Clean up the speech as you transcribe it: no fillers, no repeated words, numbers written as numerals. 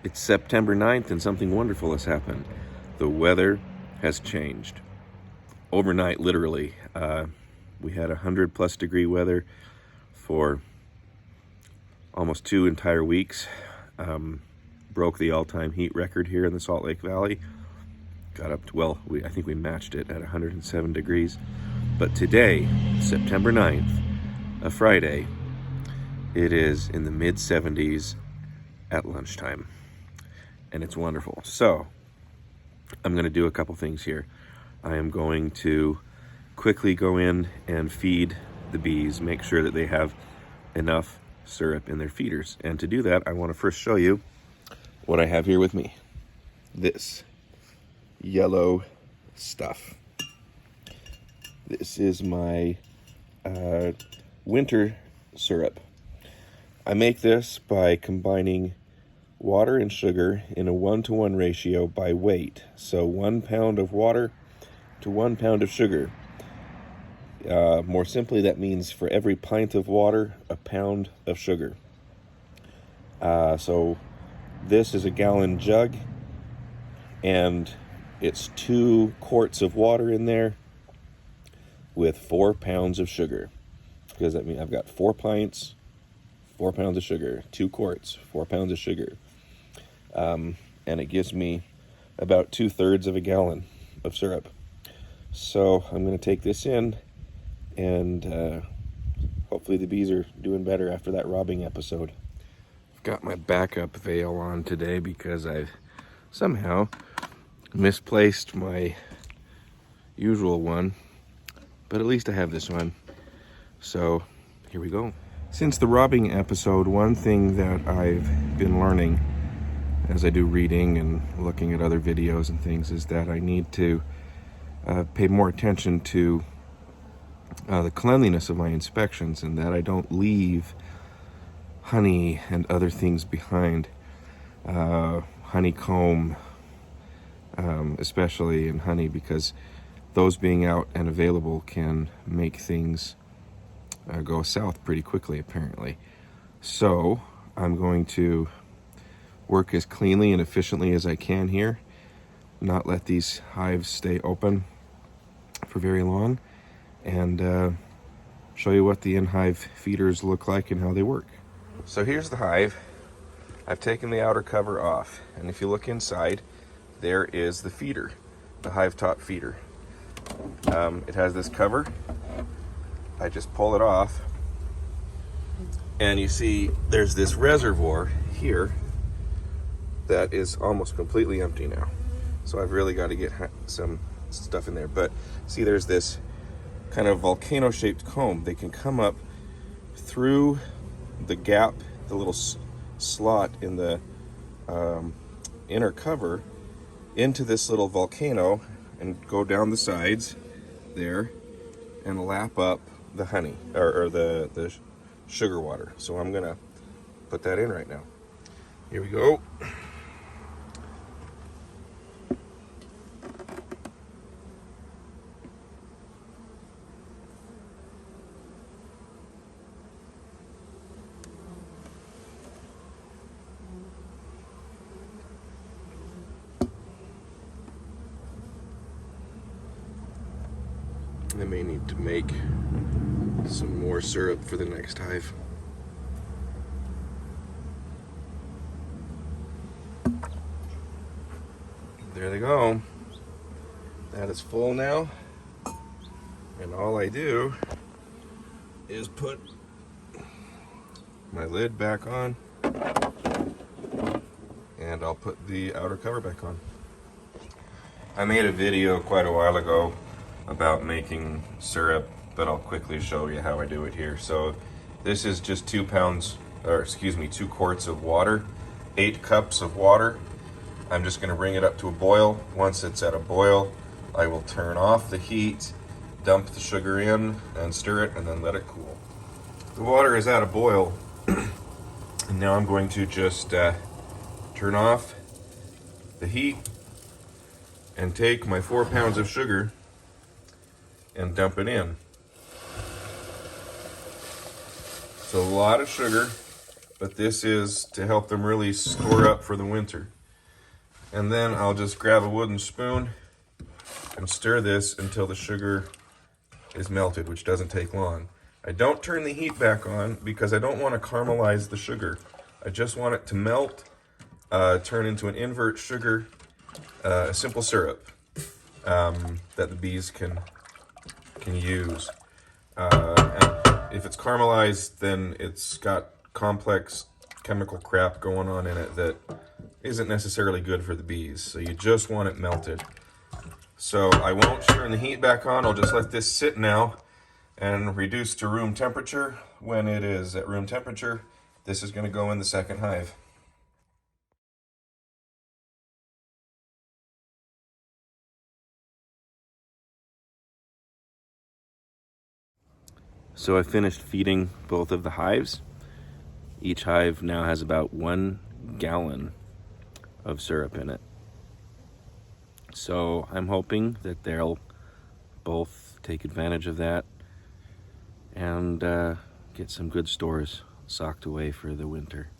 It's September 9th and something wonderful has happened. The weather has changed. Overnight, literally. We had 100+ degree weather for almost 2 entire weeks. Broke the all-time heat record here in the Salt Lake Valley. Got up to, well, I think we matched it at 107 degrees. But today, September 9th, a Friday, it is in the mid-70s at lunchtime. And it's wonderful. So, I'm going to do a couple things here. I am going to quickly go in and feed the bees, make sure that they have enough syrup in their feeders. And to do that, I want to first show you what I have here with me. This yellow stuff. This is my winter syrup. I make this by combining water and sugar in a 1-to-1 ratio by weight. So 1 pound of water to 1 pound of sugar. More simply, that means for every pint of water, a pound of sugar. So this is a gallon jug, and it's 2 quarts of water in there with 4 pounds of sugar. Because that means I've got 4 pints, 4 pounds of sugar, 2 quarts, 4 pounds of sugar. And it gives me about 2/3 of a gallon of syrup. So I'm going to take this in, and hopefully the bees are doing better after that robbing episode. I've got my backup veil on today because I've somehow misplaced my usual one, but at least I have this one. So here we go. Since the robbing episode, one thing that I've been learning as I do reading and looking at other videos and things is that I need to pay more attention to the cleanliness of my inspections, and that I don't leave honey and other things behind. Honeycomb, especially in honey, because those being out and available can make things go south pretty quickly, apparently. So I'm going to work as cleanly and efficiently as I can here, not let these hives stay open for very long, and show you what the in-hive feeders look like and how they work. So here's the hive. I've taken the outer cover off, and if you look inside, there is the feeder, the Hive Top Feeder. It has this cover. I just pull it off, and you see there's this reservoir here that is almost completely empty now. So I've really got to get some stuff in there. But see, there's this kind of volcano-shaped comb. They can come up through the gap, the little slot in the inner cover, into this little volcano, and go down the sides there and lap up the honey, or the sugar water. So I'm gonna put that in right now. Here we go. I may need to make some more syrup for the next hive. There they go. That is full now. And all I do is put my lid back on, and I'll put the outer cover back on. I made a video quite a while ago about making syrup, but I'll quickly show you how I do it here. So this is just 2 quarts of water, 8 cups of water. I'm just going to bring it up to a boil. Once it's at a boil, I will turn off the heat, dump the sugar in, and stir it, and then let it cool. The water is at a boil, and now I'm going to just turn off the heat and take my 4 pounds of sugar and dump it in. So a lot of sugar, but this is to help them really store up for the winter. And then I'll just grab a wooden spoon and stir this until the sugar is melted, which doesn't take long. I don't turn the heat back on because I don't want to caramelize the sugar. I just want it to melt, turn into an invert sugar, a simple syrup that the bees can use. And if it's caramelized, then it's got complex chemical crap going on in it that isn't necessarily good for the bees. So you just want it melted. So I won't turn the heat back on. I'll just let this sit now and reduce to room temperature. When it is at room temperature, this is going to go in the second hive. So I finished feeding both of the hives. Each hive now has about 1 gallon of syrup in it. So I'm hoping that they'll both take advantage of that and get some good stores socked away for the winter.